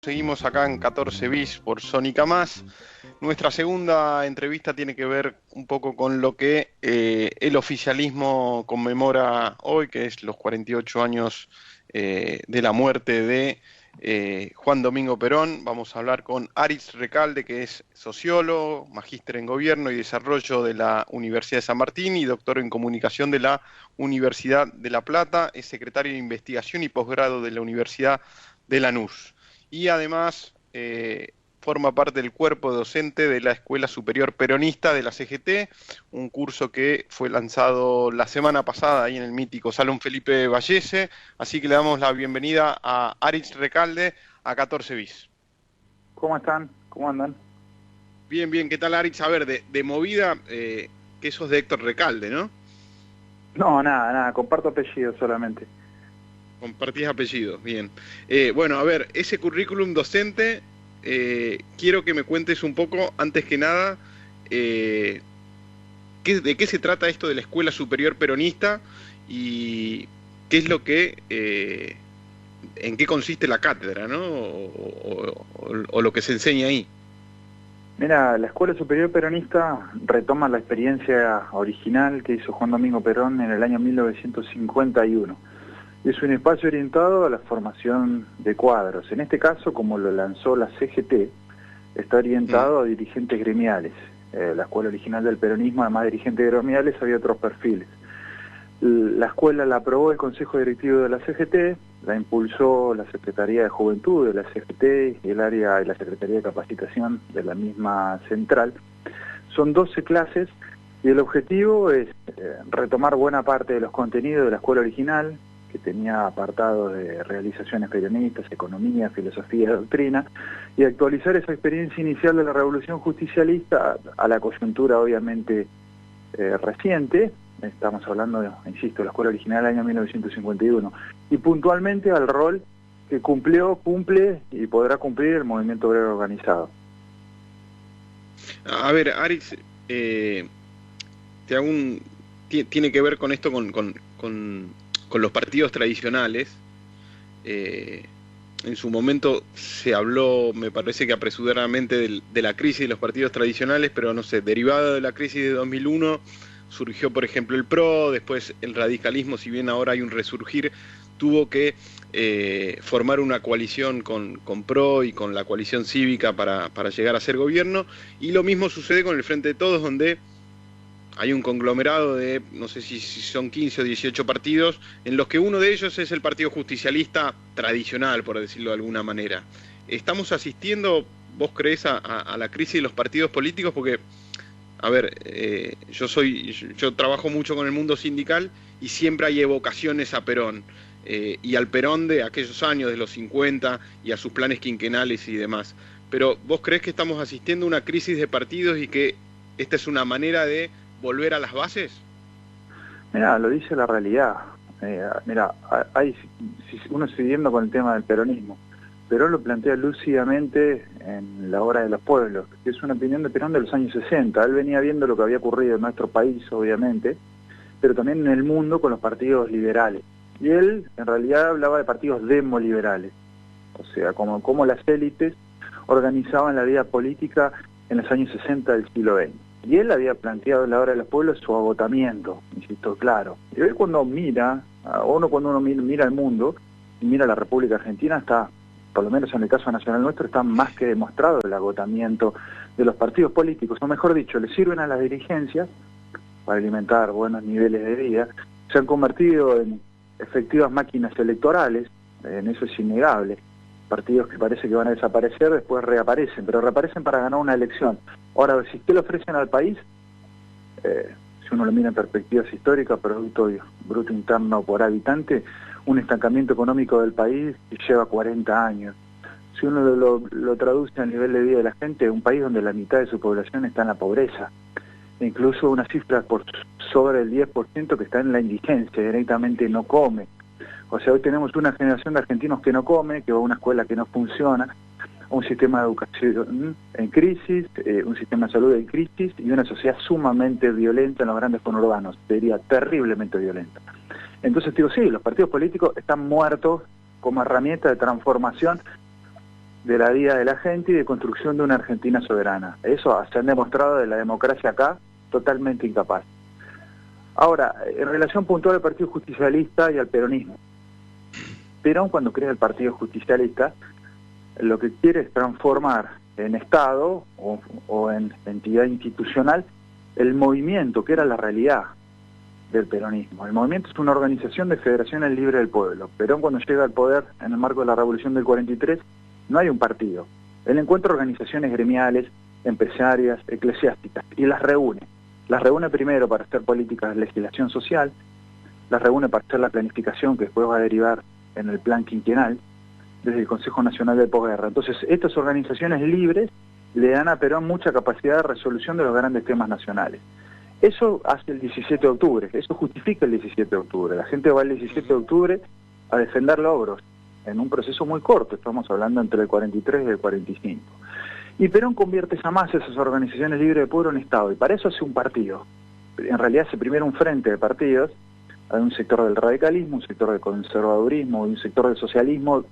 Seguimos acá en 14 bis por Sónica Más. Nuestra segunda entrevista tiene que ver un poco con lo que el oficialismo conmemora hoy, que es los 48 años de la muerte de Juan Domingo Perón. Vamos a hablar con Aritz Recalde, que es sociólogo, magíster en Gobierno y Desarrollo de la Universidad de San Martín y doctor en Comunicación de la Universidad de La Plata. Es secretario de Investigación y Posgrado de la Universidad de Lanús. Y además forma parte del cuerpo docente de la Escuela Superior Peronista de la CGT, un curso que fue lanzado la semana pasada ahí en el mítico Salón Felipe Vallese, así que le damos la bienvenida a Aritz Recalde a 14 bis. ¿Cómo están? ¿Cómo andan? Bien, bien, ¿qué tal, Aritz? A ver, de movida, que sos de Héctor Recalde, ¿no? No, nada, comparto apellido solamente. Compartís apellidos, bien. Bueno, a ver, ese currículum docente, quiero que me cuentes un poco, antes que nada, de qué se trata esto de la Escuela Superior Peronista y qué es lo que, en qué consiste la cátedra, ¿no? O lo que se enseña ahí. Mira, la Escuela Superior Peronista retoma la experiencia original que hizo Juan Domingo Perón en el año 1951. Es un espacio orientado a la formación de cuadros. En este caso, como lo lanzó la CGT, está orientado a dirigentes gremiales. La escuela original del peronismo, además de dirigentes gremiales, había otros perfiles. La escuela la aprobó el Consejo Directivo de la CGT, la impulsó la Secretaría de Juventud de la CGT y el área de la Secretaría de Capacitación de la misma central. Son 12 clases y el objetivo es retomar buena parte de los contenidos de la escuela original, que tenía apartados de realizaciones peronistas, economía, filosofía y doctrina, y actualizar esa experiencia inicial de la revolución justicialista a la coyuntura obviamente reciente. Estamos hablando, insisto, de la escuela original del año 1951, y puntualmente al rol que cumple y podrá cumplir el movimiento obrero organizado. A ver, Aritz, tiene que ver con esto, con los partidos tradicionales. En su momento se habló, me parece que apresuradamente, de la crisis de los partidos tradicionales, pero no sé, derivado de la crisis de 2001 surgió, por ejemplo, el PRO, después el radicalismo, si bien ahora hay un resurgir, tuvo que formar una coalición con PRO y con la coalición cívica para llegar a ser gobierno, y lo mismo sucede con el Frente de Todos, donde hay un conglomerado de, no sé si son 15 o 18 partidos, en los que uno de ellos es el Partido Justicialista tradicional, por decirlo de alguna manera. ¿Estamos asistiendo, vos creés, a la crisis de los partidos políticos? Porque, a ver, yo trabajo mucho con el mundo sindical y siempre hay evocaciones a Perón, y al Perón de aquellos años, de los 50, y a sus planes quinquenales y demás. Pero, ¿vos creés que estamos asistiendo a una crisis de partidos y que esta es una manera de volver a las bases? Mira, lo dice la realidad. Uno siguiendo con el tema del peronismo, Perón lo plantea lúcidamente en La Hora de los Pueblos, que es una opinión de Perón de los años 60. Él venía viendo lo que había ocurrido en nuestro país, obviamente, pero también en el mundo con los partidos liberales. Y él, en realidad, hablaba de partidos demoliberales, o sea, como las élites organizaban la vida política en los años 60 del siglo XX. Y él había planteado en La Hora de los Pueblos su agotamiento, insisto, claro. Y hoy cuando uno mira el mundo y mira la República Argentina, está, por lo menos en el caso nacional nuestro, está más que demostrado el agotamiento de los partidos políticos, o mejor dicho, le sirven a las dirigencias para alimentar buenos niveles de vida, se han convertido en efectivas máquinas electorales, en eso es innegable. Partidos que parece que van a desaparecer, después reaparecen, pero reaparecen para ganar una elección. Ahora, si usted le ofrecen al país, si uno lo mira en perspectivas históricas, Producto Bruto Interno por habitante, un estancamiento económico del país que lleva 40 años. Si uno lo traduce a nivel de vida de la gente, un país donde la mitad de su población está en la pobreza, e incluso una cifra por sobre el 10% que está en la indigencia, directamente no come. O sea, hoy tenemos una generación de argentinos que no come, que va a una escuela que no funciona, un sistema de educación en crisis, un sistema de salud en crisis y una sociedad sumamente violenta en los grandes conurbanos, sería terriblemente violenta. Entonces digo, sí, los partidos políticos están muertos como herramienta de transformación de la vida de la gente y de construcción de una Argentina soberana. Eso se han demostrado de la democracia acá totalmente incapaz. Ahora, en relación puntual al Partido Justicialista y al peronismo. Perón, cuando crea el Partido Justicialista, lo que quiere es transformar en Estado o en entidad institucional el movimiento, que era la realidad del peronismo. El movimiento es una organización de federaciones libres del pueblo. Perón, cuando llega al poder en el marco de la Revolución del 43, no hay un partido. Él encuentra organizaciones gremiales, empresarias, eclesiásticas, y las reúne. Las reúne primero para hacer políticas de legislación social, las reúne para hacer la planificación que después va a derivar en el plan quinquenal, desde el Consejo Nacional de Posguerra. Entonces, estas organizaciones libres le dan a Perón mucha capacidad de resolución de los grandes temas nacionales. Eso hace el 17 de octubre, eso justifica el 17 de octubre. La gente va el 17 de octubre a defender logros, en un proceso muy corto, estamos hablando entre el 43 y el 45. Y Perón convierte esa masa, esas organizaciones libres de pueblo, en Estado, y para eso hace un partido. En realidad hace primero un frente de partidos, hay un sector del radicalismo, un sector del conservadurismo y un sector del socialismo,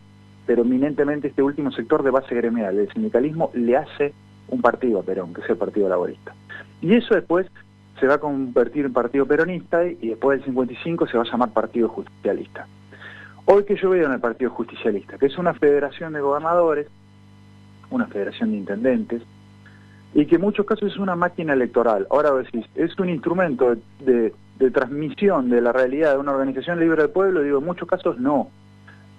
pero eminentemente este último sector de base gremial. El sindicalismo le hace un partido a Perón, que es el Partido Laborista. Y eso después se va a convertir en Partido Peronista y después del 55 se va a llamar Partido Justicialista. Hoy que yo veo en el Partido Justicialista, que es una federación de gobernadores, una federación de intendentes, y que en muchos casos es una máquina electoral. Ahora decís, ¿es un instrumento de transmisión de la realidad de una organización libre del pueblo? Digo, en muchos casos no.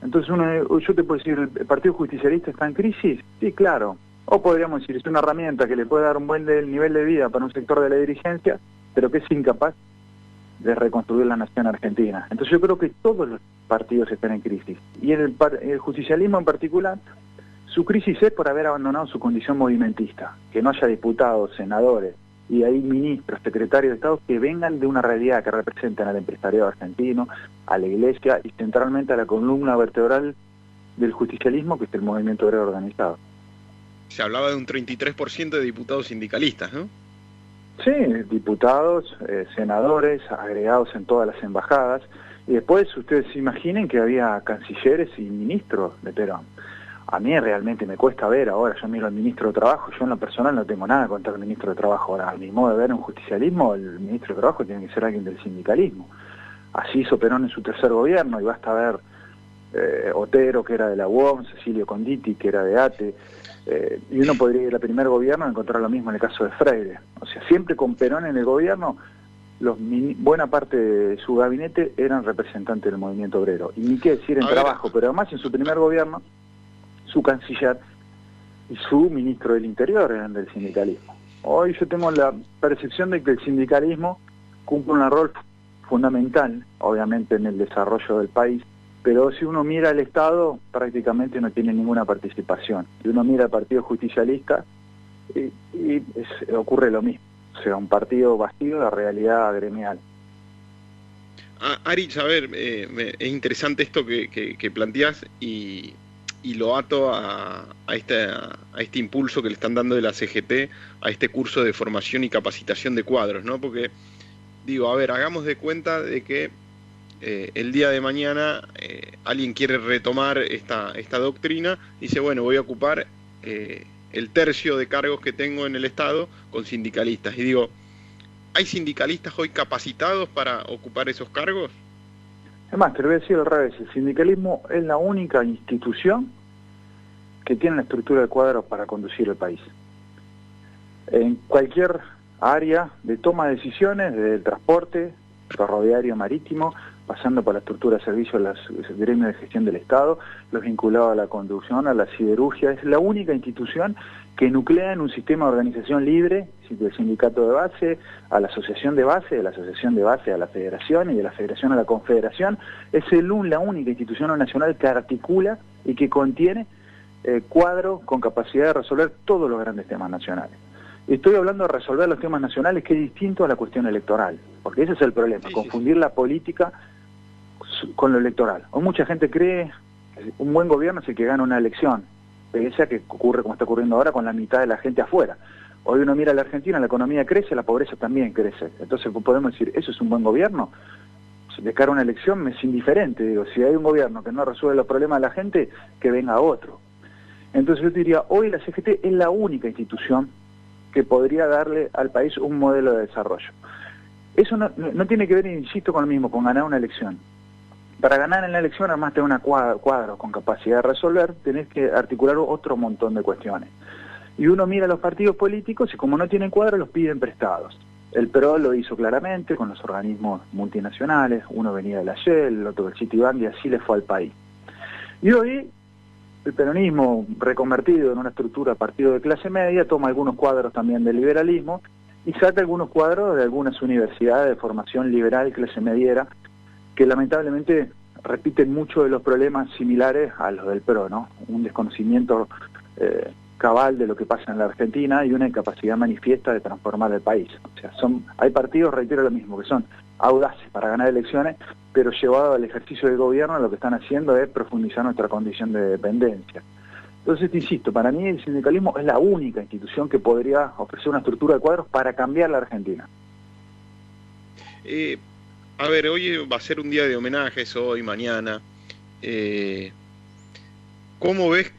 Entonces yo te puedo decir, ¿el Partido Justicialista está en crisis? Sí, claro. O podríamos decir, es una herramienta que le puede dar un buen nivel de vida para un sector de la dirigencia, pero que es incapaz de reconstruir la nación argentina. Entonces yo creo que todos los partidos están en crisis. Y en el justicialismo en particular, su crisis es por haber abandonado su condición movimentista, que no haya diputados, senadores y ahí ministros, secretarios de Estado que vengan de una realidad que representan al empresariado argentino, a la Iglesia y centralmente a la columna vertebral del justicialismo, que es el movimiento obrero organizado. Se hablaba de un 33% de diputados sindicalistas, ¿no? Sí, diputados, senadores, agregados en todas las embajadas, y después ustedes se imaginen que había cancilleres y ministros de Perón. A mí realmente me cuesta ver ahora, yo miro al ministro de Trabajo, yo en lo personal no tengo nada contra el ministro de Trabajo. Ahora, a mi modo de ver un justicialismo, el ministro de Trabajo tiene que ser alguien del sindicalismo. Así hizo Perón en su tercer gobierno, y basta ver Otero, que era de la UOM, Cecilio Conditi, que era de ATE, y uno podría ir al primer gobierno y encontrar lo mismo en el caso de Freire. O sea, siempre con Perón en el gobierno, buena parte de su gabinete eran representantes del movimiento obrero. Y ni qué decir en Trabajo, pero además en su primer gobierno, su canciller y su ministro del Interior eran del sindicalismo. Hoy yo tengo la percepción de que el sindicalismo cumple un rol fundamental, obviamente, en el desarrollo del país, pero si uno mira al Estado, prácticamente no tiene ninguna participación. Si uno mira al Partido Justicialista, ocurre lo mismo. O sea, un partido vacío de realidad gremial. Aritz, a ver, es interesante esto que planteás y lo ato a este impulso que le están dando de la CGT a este curso de formación y capacitación de cuadros, ¿no? Porque, digo, a ver, hagamos de cuenta de que el día de mañana alguien quiere retomar esta doctrina y dice, bueno, voy a ocupar el tercio de cargos que tengo en el Estado con sindicalistas. Y digo, ¿hay sindicalistas hoy capacitados para ocupar esos cargos? Además, te lo voy a decir al revés, el sindicalismo es la única institución que tiene la estructura de cuadros para conducir el país. En cualquier área de toma de decisiones, desde el transporte, ferroviario, marítimo, pasando por la estructura de servicios, los gremios de gestión del Estado, los vinculados a la conducción, a la siderurgia, es la única institución que nuclea en un sistema de organización libre, del sindicato de base a la asociación de base, de la asociación de base a la federación y de la federación a la confederación. Es la única institución nacional que articula y que contiene cuadro con capacidad de resolver todos los grandes temas nacionales. Estoy hablando de resolver los temas nacionales, que es distinto a la cuestión electoral, porque ese es el problema, confundir la política con lo electoral. Hoy mucha gente cree que un buen gobierno es el que gana una elección, pese a que ocurre como está ocurriendo ahora con la mitad de la gente afuera. Hoy uno mira a la Argentina, la economía crece, la pobreza también crece. Entonces podemos decir, ¿eso es un buen gobierno? De cara a una elección me es indiferente, digo, si hay un gobierno que no resuelve los problemas de la gente, que venga otro. Entonces yo diría, hoy la CGT es la única institución que podría darle al país un modelo de desarrollo. Eso no tiene que ver, insisto, con lo mismo, con ganar una elección. Para ganar en la elección, además de una cuadro con capacidad de resolver, tenés que articular otro montón de cuestiones. Y uno mira a los partidos políticos y como no tienen cuadro, los piden prestados. El PRO lo hizo claramente con los organismos multinacionales, uno venía de la Shell, el otro del Citibank, y así le fue al país. Y hoy el peronismo, reconvertido en una estructura partido de clase media, toma algunos cuadros también del liberalismo y saca algunos cuadros de algunas universidades de formación liberal, clase mediera, que lamentablemente repiten mucho de los problemas similares a los del PRO, ¿no? Un desconocimiento cabal de lo que pasa en la Argentina y una incapacidad manifiesta de transformar el país. O sea, hay partidos, reitero lo mismo, que son audaces para ganar elecciones, pero llevado al ejercicio del gobierno lo que están haciendo es profundizar nuestra condición de dependencia. Entonces, te insisto, para mí el sindicalismo es la única institución que podría ofrecer una estructura de cuadros para cambiar la Argentina. A ver, hoy va a ser un día de homenajes, hoy, mañana. ¿Cómo ves,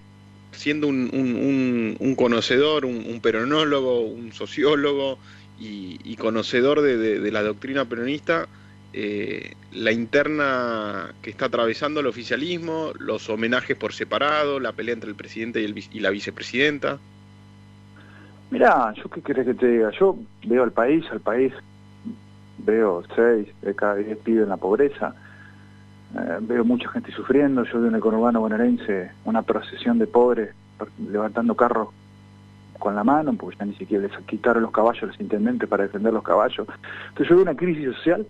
siendo un conocedor, un peronólogo, un sociólogo y conocedor de la doctrina peronista, la interna que está atravesando el oficialismo, los homenajes por separado, la pelea entre el presidente y la vicepresidenta? Mirá, ¿yo qué querés que te diga? Yo veo al país veo 6 de cada 10 pibes en la pobreza, veo mucha gente sufriendo. Yo veo en el conurbano bonaerense una procesión de pobres levantando carros con la mano, porque ya ni siquiera les quitaron los caballos a los intendentes para defender los caballos. Entonces yo veo una crisis social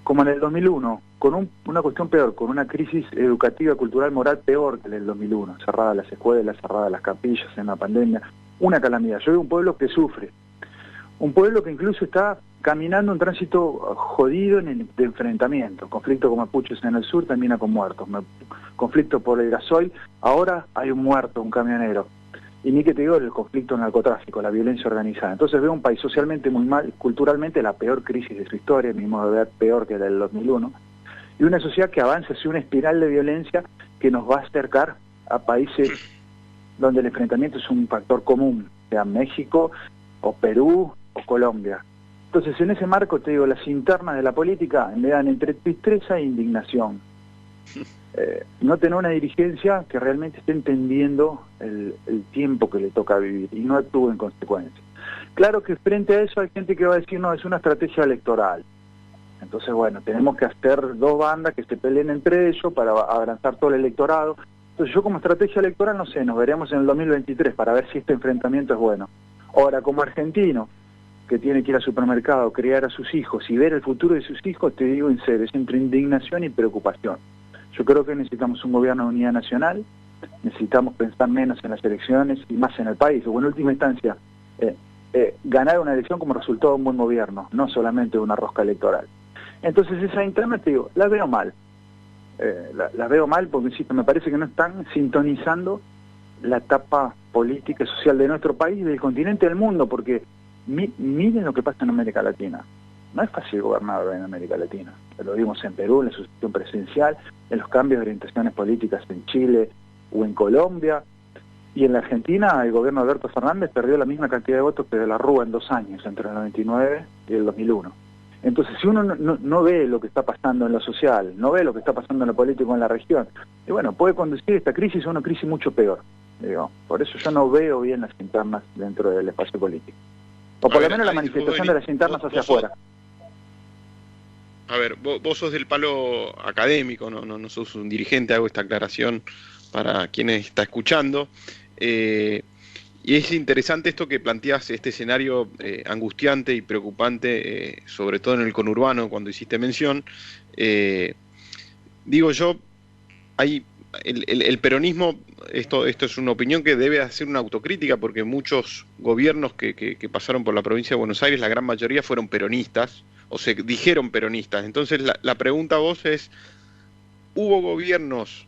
como en el 2001, con una cuestión peor, con una crisis educativa, cultural, moral peor que en el 2001, cerradas las escuelas, cerradas las capillas en la pandemia, una calamidad. Yo veo un pueblo que sufre, un pueblo que incluso está caminando un tránsito jodido de enfrentamiento. Conflicto con mapuches en el sur termina con muertos. Conflicto por el gasoil, ahora hay un muerto, un camionero. Y ni que te digo el conflicto en el narcotráfico, la violencia organizada. Entonces veo un país socialmente muy mal, culturalmente la peor crisis de su historia, en mi modo de ver, peor que la del 2001, y una sociedad que avanza hacia una espiral de violencia que nos va a acercar a países donde el enfrentamiento es un factor común, sea México o Perú o Colombia. Entonces, en ese marco, te digo, las internas de la política me dan entre tristeza e indignación. No tener una dirigencia que realmente esté entendiendo el tiempo que le toca vivir y no actúe en consecuencia. Claro que frente a eso hay gente que va a decir, no, es una estrategia electoral. Entonces, bueno, tenemos que hacer 2 bandas que se peleen entre ellos para avanzar todo el electorado. Entonces, yo como estrategia electoral, no sé, nos veremos en el 2023 para ver si este enfrentamiento es bueno. Ahora, como argentino, que tiene que ir al supermercado, criar a sus hijos y ver el futuro de sus hijos, te digo en serio, es entre indignación y preocupación. Yo creo que necesitamos un gobierno de unidad nacional, necesitamos pensar menos en las elecciones y más en el país, o en última instancia, ganar una elección como resultado de un buen gobierno, no solamente de una rosca electoral. Entonces esa interna, te digo, la veo mal. La veo mal porque, insisto, me parece que no están sintonizando la etapa política y social de nuestro país, del continente, del mundo, porque miren lo que pasa en América Latina. No es fácil gobernar en América Latina. Lo vimos en Perú, en la sucesión presidencial, en los cambios de orientaciones políticas en Chile o en Colombia. Y en la Argentina, el gobierno de Alberto Fernández perdió la misma cantidad de votos que de la Rúa en 2 años, entre el 99 y el 2001. Entonces, si uno no ve lo que está pasando en lo social, no ve lo que está pasando en lo político en la región, y bueno, puede conducir esta crisis a una crisis mucho peor. Digo, por eso yo no veo bien las internas dentro del espacio político. O por lo menos la manifestación de las internas hacia afuera. A ver, vos sos del palo académico, no sos un dirigente, hago esta aclaración para quienes está escuchando. Y es interesante esto que planteas, este escenario angustiante y preocupante, sobre todo en el conurbano, cuando hiciste mención. Digo yo, el peronismo, esto es una opinión que debe hacer una autocrítica, porque muchos gobiernos que pasaron por la provincia de Buenos Aires, la gran mayoría fueron peronistas, o se dijeron peronistas. Entonces la pregunta a vos es, ¿hubo gobiernos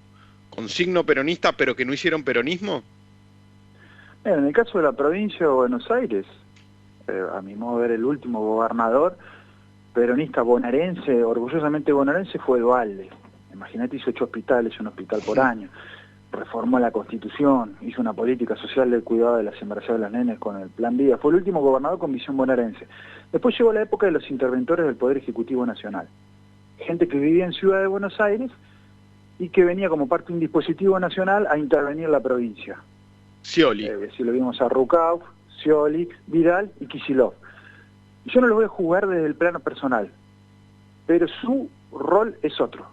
con signo peronista pero que no hicieron peronismo? En el caso de la provincia de Buenos Aires, a mi modo de ver, el último gobernador peronista bonaerense, orgullosamente bonaerense, fue Duhalde. Imagínate, hizo 8 hospitales, un hospital por año. reformó la Constitución, hizo una política social del cuidado de las embarazadas de los nenes con el Plan Vida, fue el último gobernador con visión bonaerense. Después llegó la época de los interventores del Poder Ejecutivo Nacional, gente que vivía en Ciudad de Buenos Aires y que venía como parte de un dispositivo nacional a intervenir la provincia. Scioli. Si lo vimos a Rucauf, Scioli, Vidal y Kicillof. Yo no lo voy a jugar desde el plano personal, pero su rol es otro.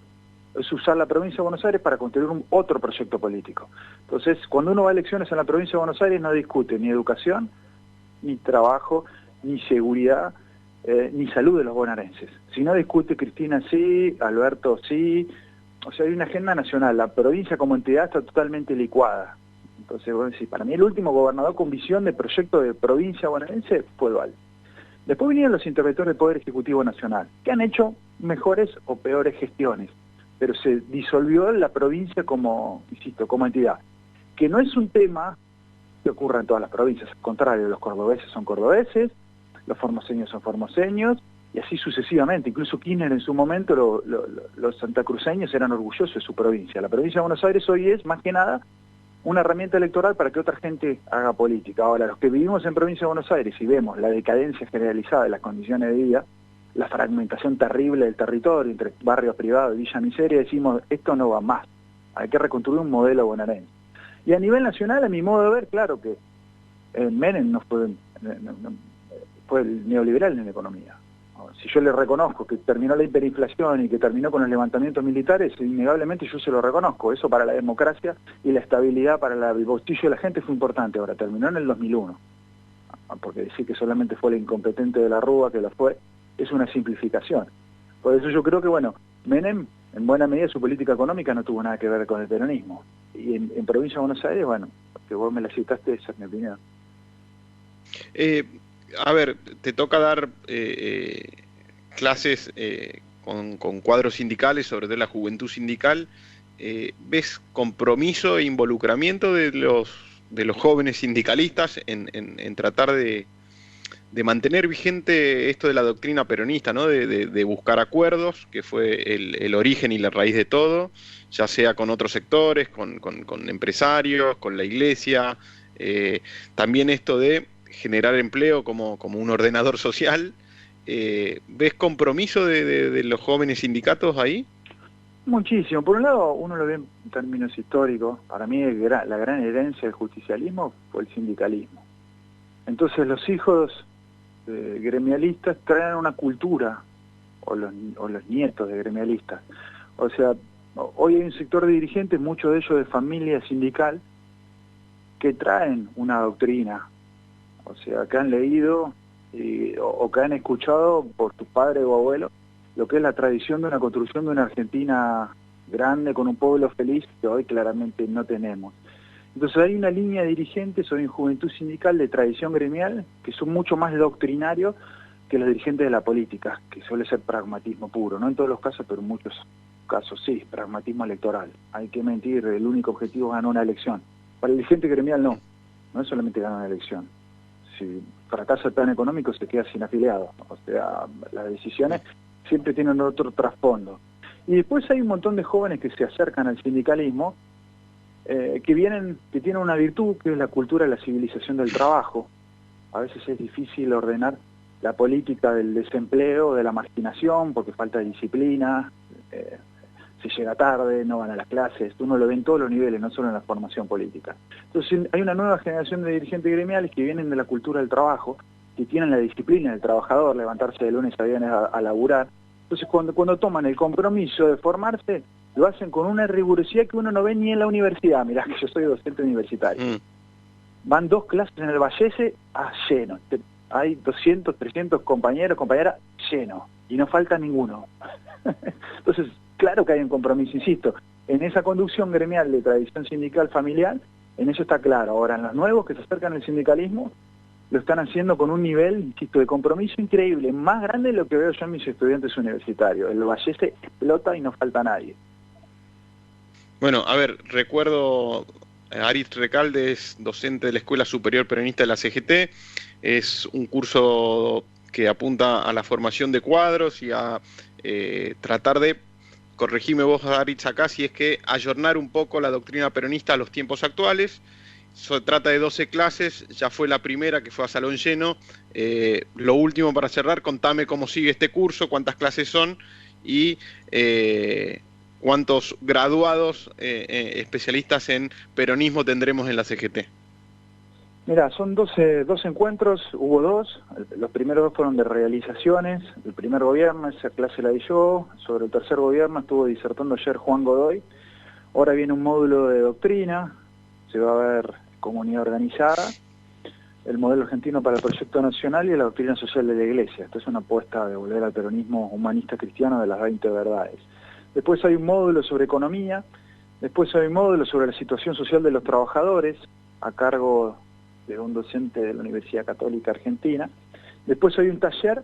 Es usar la provincia de Buenos Aires para construir otro proyecto político. Entonces, cuando uno va a elecciones en la provincia de Buenos Aires, no discute ni educación, ni trabajo, ni seguridad, ni salud de los bonaerenses. Si no discute Cristina sí, Alberto sí, o sea, hay una agenda nacional. La provincia como entidad está totalmente licuada. Entonces, bueno, sí, para mí el último gobernador con visión de proyecto de provincia bonaerense fue Duhalde. Después vinieron los interventores del Poder Ejecutivo Nacional, que han hecho mejores o peores gestiones, pero se disolvió la provincia como, insisto, como entidad, que no es un tema que ocurra en todas las provincias, al contrario, los cordobeses son cordobeses, los formoseños son formoseños, y así sucesivamente. Incluso Kirchner en su momento, los santacruceños eran orgullosos de su provincia. La provincia de Buenos Aires hoy es, más que nada, una herramienta electoral para que otra gente haga política. Ahora, los que vivimos en provincia de Buenos Aires y vemos la decadencia generalizada de las condiciones de vida, la fragmentación terrible del territorio entre barrios privados y Villa Miseria, decimos, esto no va más, hay que reconstruir un modelo bonaerense. Y a nivel nacional, a mi modo de ver, claro que Menem fue el neoliberal en la economía. Si yo le reconozco que terminó la hiperinflación y que terminó con los levantamientos militares, innegablemente yo se lo reconozco. Eso para la democracia y la estabilidad para el bolsillo de la gente fue importante. Ahora, terminó en el 2001. Porque decir que solamente fue el incompetente de la Rúa que lo fue, es una simplificación. Por eso yo creo que, bueno, Menem, en buena medida su política económica no tuvo nada que ver con el peronismo. Y en provincia de Buenos Aires, bueno, que vos me la citaste, esa es mi opinión. A ver, te toca dar clases con cuadros sindicales, sobre todo la juventud sindical. ¿Ves compromiso e involucramiento de los jóvenes sindicalistas en tratar de mantener vigente esto de la doctrina peronista, ¿no? De buscar acuerdos, que fue el origen y la raíz de todo, ya sea con otros sectores, con empresarios, con la iglesia, también esto de generar empleo como un ordenador social? ¿Ves compromiso de los jóvenes sindicatos ahí? Muchísimo. Por un lado, uno lo ve en términos históricos. Para mí la gran herencia del justicialismo fue el sindicalismo. Entonces los hijos gremialistas traen una cultura, o los nietos de gremialistas. O sea, hoy hay un sector de dirigentes, muchos de ellos de familia sindical, que traen una doctrina. O sea, que han leído o que han escuchado por tu padre o abuelo lo que es la tradición de una construcción de una Argentina grande, con un pueblo feliz, que hoy claramente no tenemos. Entonces hay una línea de dirigentes hoy en Juventud Sindical de tradición gremial que son mucho más doctrinarios que los dirigentes de la política, que suele ser pragmatismo puro, no en todos los casos, pero en muchos casos sí, pragmatismo electoral. Hay que mentir, el único objetivo es ganar una elección. Para el dirigente gremial no es solamente ganar una elección. Si fracasa el plan económico se queda sin afiliados, o sea, las decisiones siempre tienen otro trasfondo. Y después hay un montón de jóvenes que se acercan al sindicalismo, que tienen una virtud, que es la cultura de la civilización del trabajo. A veces es difícil ordenar la política del desempleo, de la marginación, porque falta disciplina, se llega tarde, no van a las clases, uno lo ve en todos los niveles, no solo en la formación política. Entonces hay una nueva generación de dirigentes gremiales que vienen de la cultura del trabajo, que tienen la disciplina del trabajador, levantarse de lunes a viernes a laburar. Entonces cuando toman el compromiso de formarse, lo hacen con una rigurosidad que uno no ve ni en la universidad. Mirá que yo soy docente universitario. Van 2 clases en el Vallese a lleno. Hay 200, 300 compañeros, compañeras, lleno. Y no falta ninguno. Entonces, claro que hay un compromiso, insisto. En esa conducción gremial de tradición sindical familiar, en eso está claro. Ahora, en los nuevos que se acercan al sindicalismo, lo están haciendo con un nivel, insisto, de compromiso increíble, más grande de lo que veo yo en mis estudiantes universitarios. El Vallese explota y no falta nadie. Bueno, a ver, recuerdo, Aritz Recalde es docente de la Escuela Superior Peronista de la CGT, es un curso que apunta a la formación de cuadros y a tratar de corregime vos, Aritz, acá, si es que ayornar un poco la doctrina peronista a los tiempos actuales. Se trata de 12 clases, ya fue la primera que fue a salón lleno. Lo último para cerrar, contame cómo sigue este curso, cuántas clases son y cuántos graduados especialistas en peronismo tendremos en la CGT. Mira, son 12 encuentros, hubo 2, los primeros 2 fueron de realizaciones, el primer gobierno, esa clase la di yo, sobre el tercer gobierno estuvo disertando ayer Juan Godoy, ahora viene un módulo de doctrina, se va a ver comunidad organizada, el modelo argentino para el proyecto nacional y la doctrina social de la Iglesia. Esto es una apuesta de volver al peronismo humanista cristiano de las 20 verdades. Después hay un módulo sobre economía, después hay un módulo sobre la situación social de los trabajadores, a cargo de un docente de la Universidad Católica Argentina. Después hay un taller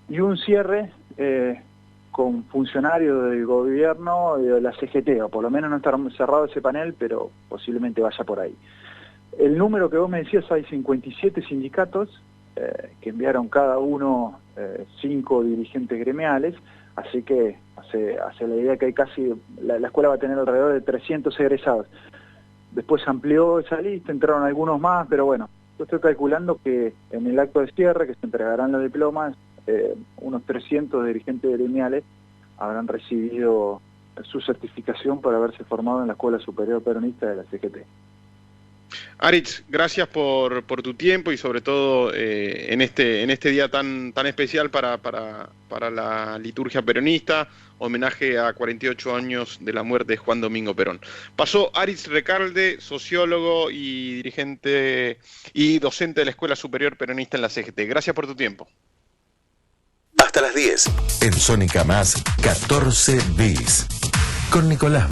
y un cierre con funcionarios del gobierno y de la CGT, o por lo menos no está cerrado ese panel, pero posiblemente vaya por ahí. El número que vos me decías, hay 57 sindicatos que enviaron cada uno 5 dirigentes gremiales, así que hace la idea que hay casi, la escuela va a tener alrededor de 300 egresados. Después se amplió esa lista, entraron algunos más, pero bueno, yo estoy calculando que en el acto de cierre, que se entregarán los diplomas, unos 300 dirigentes gremiales habrán recibido su certificación por haberse formado en la Escuela Superior Peronista de la CGT. Aritz, gracias por tu tiempo y sobre todo en este día tan especial para la liturgia peronista, homenaje a 48 años de la muerte de Juan Domingo Perón. Pasó Aritz Recalde, sociólogo y dirigente y docente de la Escuela Superior Peronista en la CGT. Gracias por tu tiempo. Hasta las 10. En Sónica Más, 14 bis. Con Nicolás